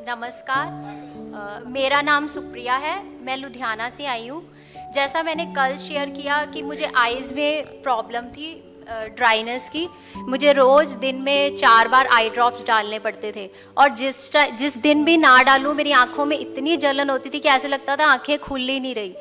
नमस्कार, मेरा नाम सुप्रिया है। मैं लुधियाना से आई हूँ। जैसा मैंने कल शेयर किया कि मुझे आइज़ में प्रॉब्लम थी, ड्राइनेस की। मुझे रोज़ दिन में 4 बार आई ड्रॉप्स डालने पड़ते थे और जिस दिन भी ना डालूँ मेरी आँखों में इतनी जलन होती थी कि ऐसे लगता था आँखें खुल ही नहीं रही।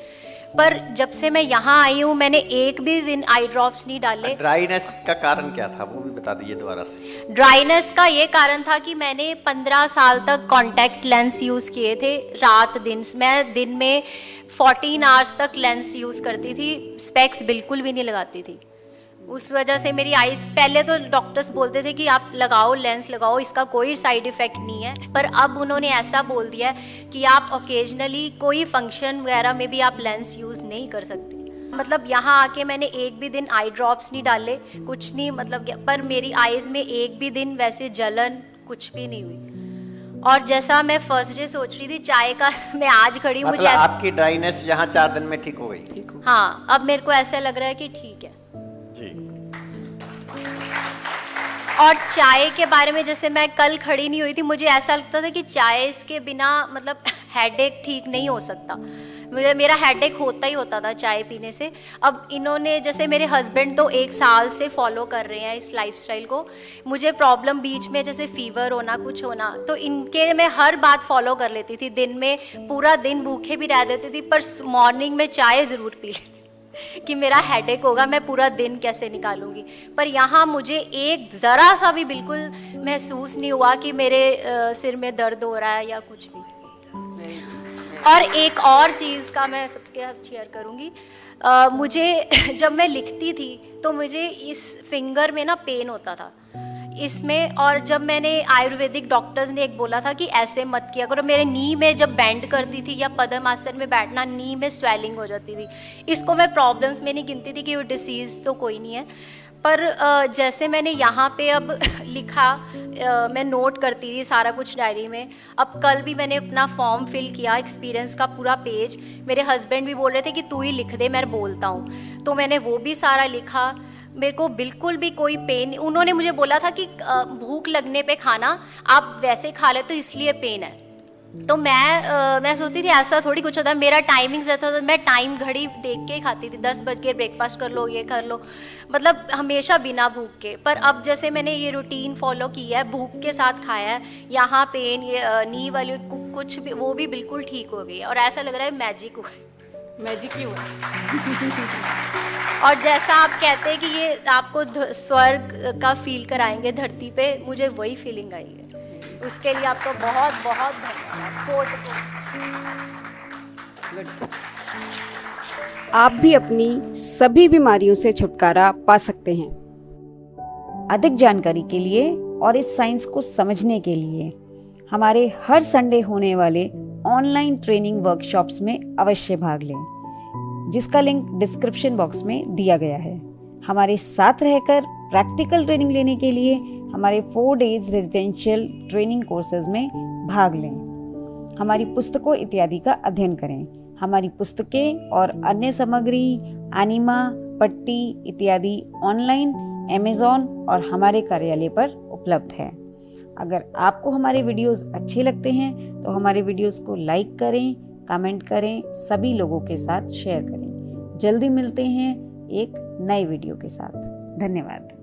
पर जब से मैं यहाँ आई हूँ मैंने एक भी दिन आई ड्रॉप्स नहीं डाले। ड्राइनेस का कारण क्या था वो भी बता दीजिए दोबारा से। ड्राइनेस का ये कारण था कि मैंने 15 साल तक कॉन्टैक्ट लेंस यूज़ किए थे रात दिन। मैं दिन में 14 आवर्स तक लेंस यूज़ करती थी, स्पेक्स बिल्कुल भी नहीं लगाती थी। उस वजह से मेरी आईज, पहले तो डॉक्टर्स बोलते थे कि आप लगाओ, लेंस लगाओ, इसका कोई साइड इफ़ेक्ट नहीं है। पर अब उन्होंने ऐसा बोल दिया है कि आप ओकेजनली कोई फंक्शन वगैरह में भी आप लेंस यूज़ नहीं कर सकते। मतलब यहाँ आके मैंने एक भी दिन आई ड्रॉप्स नहीं डाले, कुछ नहीं, मतलब पर मेरी आईज़ में एक भी दिन वैसे जलन कुछ भी नहीं हुई। और जैसा मैं फर्स्ट डे सोच रही थी चाय का, मैं आज खड़ी हूँ, मतलब मुझे आपकी ड्राइनेस यहाँ 4 दिन में ठीक हो गई? हाँ, अब मेरे को ऐसा लग रहा है कि ठीक है जी। और चाय के बारे में, जैसे मैं कल खड़ी नहीं हुई थी, मुझे ऐसा लगता था कि चाय इसके बिना मतलब हेडेक ठीक नहीं हो सकता। मेरा हेडेक होता ही होता था चाय पीने से। अब इन्होंने, जैसे मेरे हस्बैंड तो 1 साल से फॉलो कर रहे हैं इस लाइफस्टाइल को। मुझे प्रॉब्लम बीच में जैसे फीवर होना, कुछ होना, तो इनके मैं हर बात फॉलो कर लेती थी। दिन में पूरा दिन भूखे भी रह देती थी, पर मॉर्निंग में चाय ज़रूर पी लेती कि मेरा हेडेक होगा, मैं पूरा दिन कैसे निकालूंगी। पर यहाँ मुझे एक ज़रा सा भी बिल्कुल महसूस नहीं हुआ कि मेरे सिर में दर्द हो रहा है या कुछ भी। और एक और चीज़ का मैं सबके साथ शेयर करूँगी। मुझे जब मैं लिखती थी तो मुझे इस फिंगर में ना पेन होता था इसमें। और जब मैंने आयुर्वेदिक डॉक्टर्स ने एक बोला था कि ऐसे मत किया करो, मेरे नी में जब बेंड करती थी या पद्मासन में बैठना, नी में स्वेलिंग हो जाती थी। इसको मैं प्रॉब्लम्स में नहीं गिनती थी कि वो डिसीज़ तो कोई नहीं है। पर जैसे मैंने यहाँ पे अब लिखा, मैं नोट करती रही सारा कुछ डायरी में। अब कल भी मैंने अपना फॉर्म फिल किया, एक्सपीरियंस का पूरा पेज। मेरे हस्बैंड भी बोल रहे थे कि तू ही लिख दे, मैं बोलता हूँ, तो मैंने वो भी सारा लिखा। मेरे को बिल्कुल भी कोई पेन, उन्होंने मुझे बोला था कि भूख लगने पे खाना, आप वैसे खा ले तो इसलिए पेन है। तो मैं सोचती थी ऐसा थोड़ी कुछ होता है। मेरा टाइमिंग्स रहता था, मैं टाइम घड़ी देख के ही खाती थी। 10 बज के ब्रेकफास्ट कर लो, ये कर लो, मतलब हमेशा बिना भूख के। पर अब जैसे मैंने ये रूटीन फॉलो की है, भूख के साथ खाया है, यहाँ पेन, ये नी वाली कुछ भी, वो भी बिल्कुल ठीक हो गई है। और ऐसा लग रहा है मैजिक हुआ, मैजिक ही हुआ। और जैसा आप कहते हैं कि ये आपको स्वर्ग का फील कराएंगे धरती पे, मुझे वही फीलिंग आई है। उसके लिए आपको बहुत बहुत धन्यवाद। आप भी अपनी सभी बीमारियों से छुटकारा पा सकते हैं। अधिक जानकारी के लिए और इस साइंस को समझने के लिए हमारे हर संडे होने वाले ऑनलाइन ट्रेनिंग वर्कशॉप्स में अवश्य भाग लें, जिसका लिंक डिस्क्रिप्शन बॉक्स में दिया गया है। हमारे साथ रहकर प्रैक्टिकल ट्रेनिंग लेने के लिए हमारे 4 डेज रेजिडेंशियल ट्रेनिंग कोर्सेज में भाग लें। हमारी पुस्तकों इत्यादि का अध्ययन करें। हमारी पुस्तकें और अन्य सामग्री, एनिमा, पट्टी इत्यादि ऑनलाइन अमेज़न और हमारे कार्यालय पर उपलब्ध है। अगर आपको हमारे वीडियोस अच्छे लगते हैं तो हमारे वीडियोस को लाइक करें, कमेंट करें, सभी लोगों के साथ शेयर करें। जल्दी मिलते हैं एक नए वीडियो के साथ। धन्यवाद।